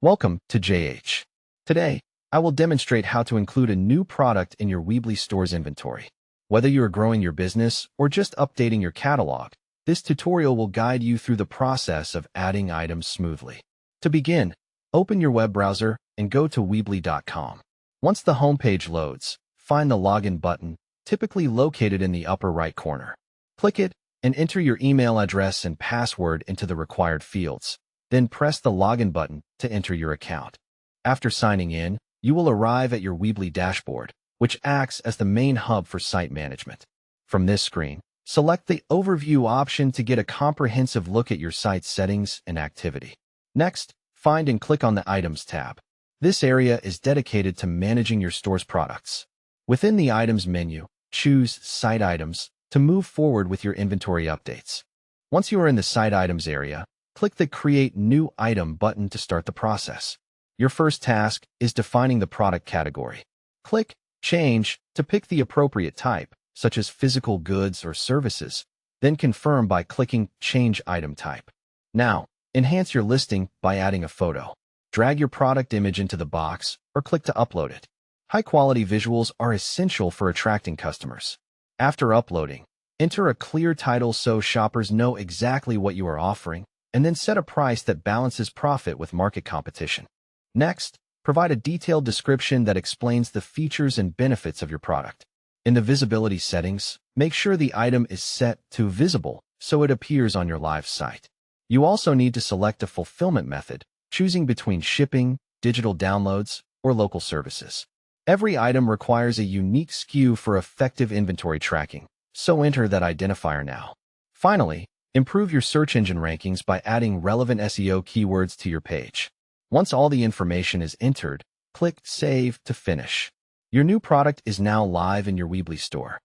Welcome to JH. Today, I will demonstrate how to include a new product in your Weebly store's inventory. Whether you are growing your business or just updating your catalog, this tutorial will guide you through the process of adding items smoothly. To begin, open your web browser and go to Weebly.com. Once the homepage loads, find the Login button, typically located in the upper right corner. Click it and enter your email address and password into the required fields. Then press the Login button to enter your account. After signing in, you will arrive at your Weebly dashboard, which acts as the main hub for site management. From this screen, select the Overview option to get a comprehensive look at your site's settings and activity. Next, find and click on the Items tab. This area is dedicated to managing your store's products. Within the Items menu, choose Site Items to move forward with your inventory updates. Once you are in the Site Items area, click the Create New Item button to start the process. Your first task is defining the product category. Click Change to pick the appropriate type, such as physical goods or services, then confirm by clicking Change Item Type. Now, enhance your listing by adding a photo. Drag your product image into the box or click to upload it. High-quality visuals are essential for attracting customers. After uploading, enter a clear title so shoppers know exactly what you are offering, and then set a price that balances profit with market competition. Next, provide a detailed description that explains the features and benefits of your product. In the visibility settings, make sure the item is set to visible so it appears on your live site. You also need to select a fulfillment method, choosing between shipping, digital downloads, or local services. Every item requires a unique SKU for effective inventory tracking, so enter that identifier now. Finally, improve your search engine rankings by adding relevant SEO keywords to your page. Once all the information is entered, click Save to finish. Your new product is now live in your Weebly store.